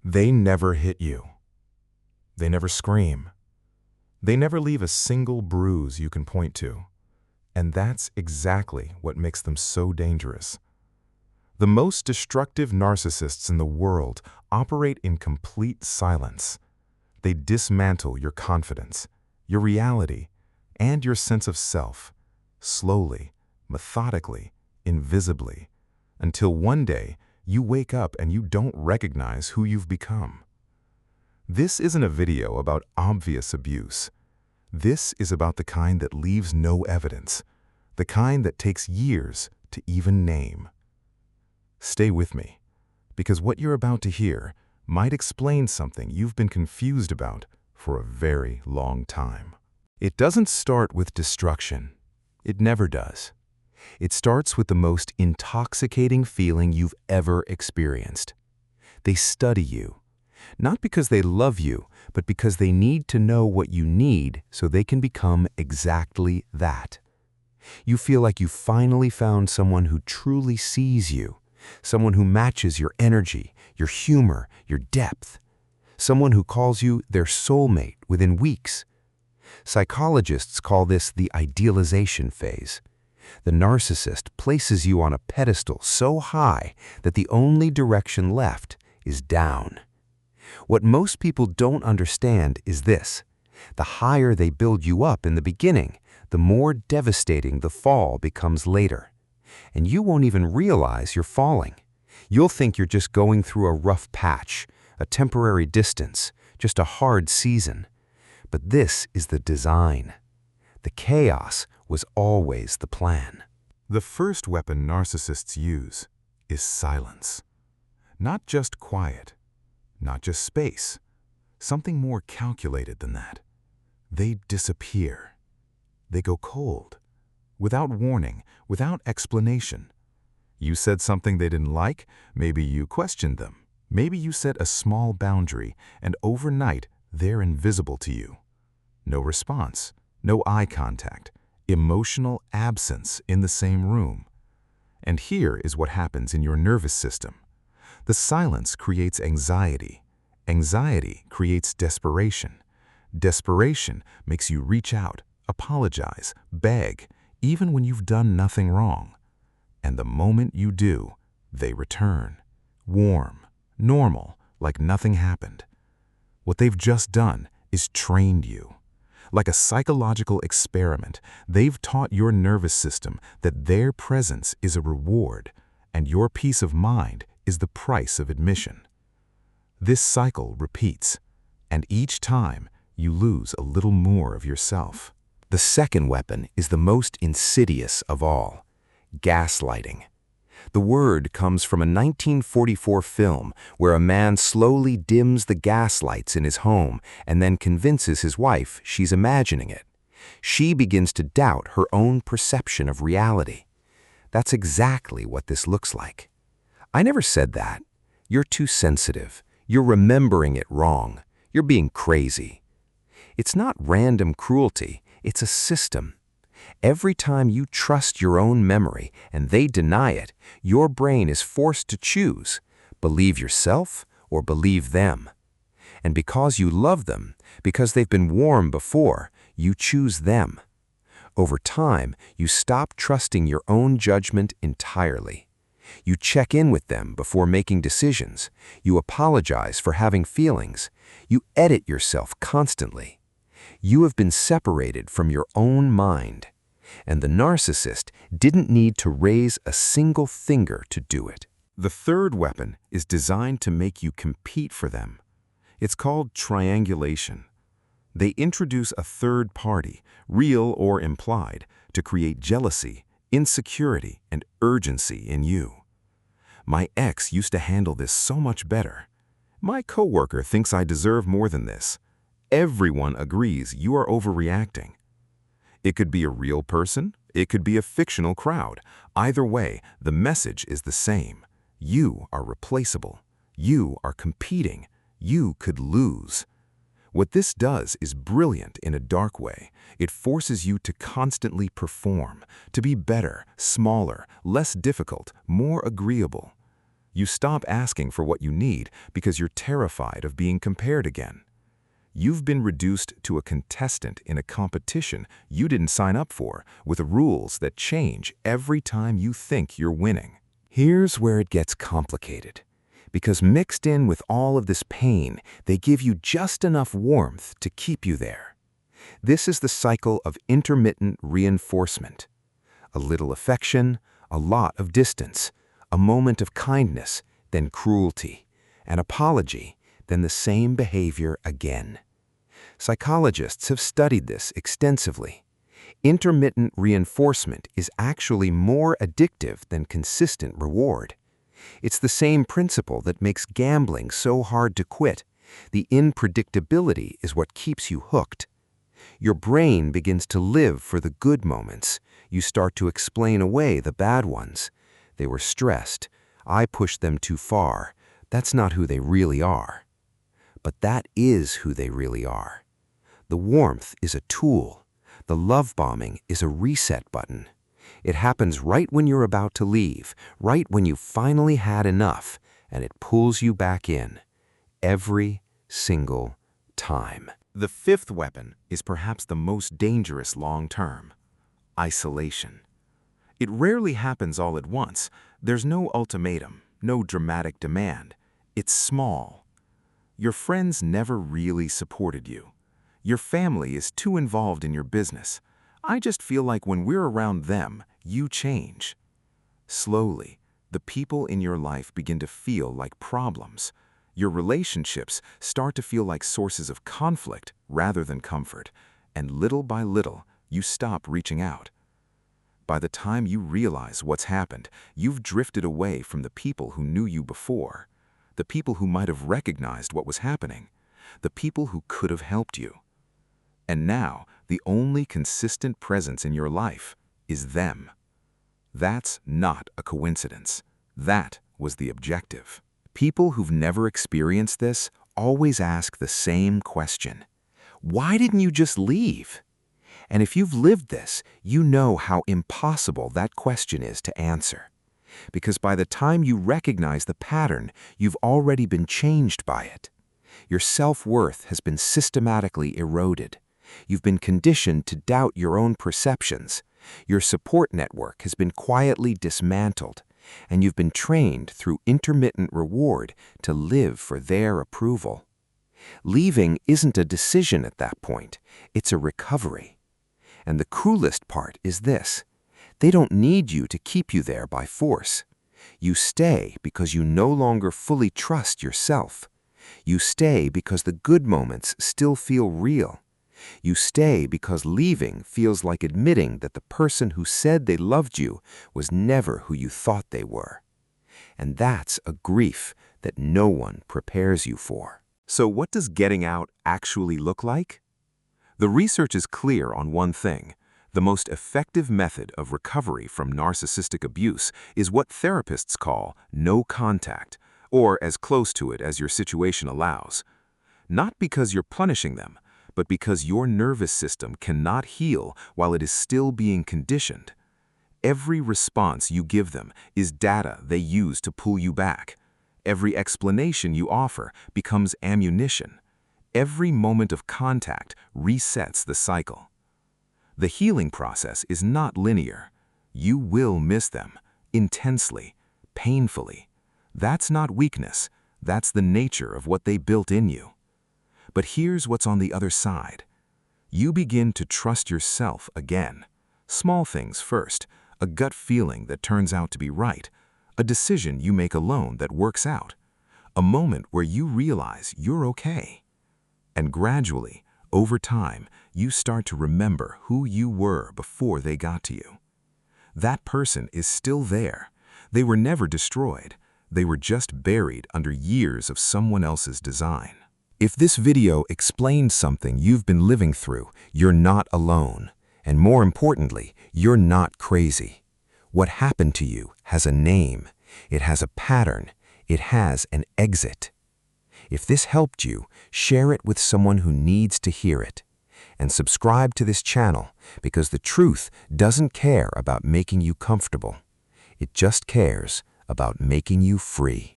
They never hit you. They never scream. They never leave a single bruise you can point to. And that's exactly what makes them so dangerous. The most destructive narcissists in the world operate in complete silence. They dismantle your confidence, your reality, and your sense of self, slowly, methodically, invisibly, until one day you wake up and you don't recognize who you've become. This isn't a video about obvious abuse. This is about the kind that leaves no evidence, the kind that takes years to even name. Stay with me, because what you're about to hear might explain something you've been confused about for a very long time. It doesn't start with destruction. It never does. It starts with the most intoxicating feeling you've ever experienced. They study you, not because they love you, but because they need to know what you need so they can become exactly that. You feel like you finally found someone who truly sees you, someone who matches your energy, your humor, your depth, someone who calls you their soulmate within weeks. Psychologists call this the idealization phase. The narcissist places you on a pedestal so high that the only direction left is down. What most people don't understand is this: the higher they build you up in the beginning, the more devastating the fall becomes later. And you won't even realize you're falling. You'll think you're just going through a rough patch, a temporary distance, just a hard season. But this is the design. The chaos was always the plan. The first weapon narcissists use is silence. Not just quiet, not just space, something more calculated than that. They disappear. They go cold, without warning, without explanation. You said something they didn't like, maybe you questioned them. Maybe you set a small boundary, and overnight they're invisible to you. No response, no eye contact, emotional absence in the same room. And here is what happens in your nervous system. The silence creates anxiety. Anxiety creates desperation. Desperation makes you reach out, apologize, beg, even when you've done nothing wrong. And the moment you do, they return, warm, normal, like nothing happened. What they've just done is trained you. Like a psychological experiment, they've taught your nervous system that their presence is a reward, and your peace of mind is the price of admission. This cycle repeats, and each time you lose a little more of yourself. The second weapon is the most insidious of all: gaslighting. The word comes from a 1944 film where a man slowly dims the gaslights in his home and then convinces his wife she's imagining it. She begins to doubt her own perception of reality. That's exactly what this looks like. I never said that. You're too sensitive. You're remembering it wrong. You're being crazy. It's not random cruelty. It's a system. Every time you trust your own memory and they deny it, your brain is forced to choose: believe yourself or believe them. And because you love them, because they've been warm before, you choose them. Over time, you stop trusting your own judgment entirely. You check in with them before making decisions. You apologize for having feelings. You edit yourself constantly. You have been separated from your own mind. And the narcissist didn't need to raise a single finger to do it. The third weapon is designed to make you compete for them. It's called triangulation. They introduce a third party, real or implied, to create jealousy, insecurity, and urgency in you. My ex used to handle this so much better. My coworker thinks I deserve more than this. Everyone agrees you are overreacting. It could be a real person, it could be a fictional crowd. Either way, the message is the same. You are replaceable. You are competing. You could lose. What this does is brilliant in a dark way. It forces you to constantly perform, to be better, smaller, less difficult, more agreeable. You stop asking for what you need because you're terrified of being compared again. You've been reduced to a contestant in a competition you didn't sign up for, with rules that change every time you think you're winning. Here's where it gets complicated, because mixed in with all of this pain, they give you just enough warmth to keep you there. This is the cycle of intermittent reinforcement. A little affection, a lot of distance, a moment of kindness, then cruelty, an apology, then the same behavior again. Psychologists have studied this extensively. Intermittent reinforcement is actually more addictive than consistent reward. It's the same principle that makes gambling so hard to quit. The unpredictability is what keeps you hooked. Your brain begins to live for the good moments. You start to explain away the bad ones. They were stressed. I pushed them too far. That's not who they really are. But that is who they really are. The warmth is a tool. The love bombing is a reset button. It happens right when you're about to leave, right when you finally had enough, and it pulls you back in. Every single time. The fifth weapon is perhaps the most dangerous long-term: isolation. It rarely happens all at once. There's no ultimatum, no dramatic demand. It's small. Your friends never really supported you. Your family is too involved in your business. I just feel like when we're around them, you change. Slowly, the people in your life begin to feel like problems. Your relationships start to feel like sources of conflict rather than comfort, and little by little, you stop reaching out. By the time you realize what's happened, you've drifted away from the people who knew you before, the people who might have recognized what was happening, the people who could have helped you. And now, the only consistent presence in your life is them. That's not a coincidence. That was the objective. People who've never experienced this always ask the same question: why didn't you just leave? And if you've lived this, you know how impossible that question is to answer. Because by the time you recognize the pattern, you've already been changed by it. Your self-worth has been systematically eroded. You've been conditioned to doubt your own perceptions. Your support network has been quietly dismantled, and you've been trained through intermittent reward to live for their approval. Leaving isn't a decision at that point, it's a recovery. And the cruelest part is this: they don't need you to keep you there by force. You stay because you no longer fully trust yourself. You stay because the good moments still feel real. You stay because leaving feels like admitting that the person who said they loved you was never who you thought they were. And that's a grief that no one prepares you for. So what does getting out actually look like? The research is clear on one thing. The most effective method of recovery from narcissistic abuse is what therapists call no contact, or as close to it as your situation allows. Not because you're punishing them, but because your nervous system cannot heal while it is still being conditioned. Every response you give them is data they use to pull you back. Every explanation you offer becomes ammunition. Every moment of contact resets the cycle. The healing process is not linear. You will miss them, intensely, painfully. That's not weakness. That's the nature of what they built in you. But here's what's on the other side. You begin to trust yourself again. Small things first, a gut feeling that turns out to be right, a decision you make alone that works out, a moment where you realize you're okay. And gradually, over time, you start to remember who you were before they got to you. That person is still there. They were never destroyed. They were just buried under years of someone else's design. If this video explained something you've been living through, you're not alone. And more importantly, you're not crazy. What happened to you has a name. It has a pattern. It has an exit. If this helped you, share it with someone who needs to hear it. And subscribe to this channel, because the truth doesn't care about making you comfortable. It just cares about making you free.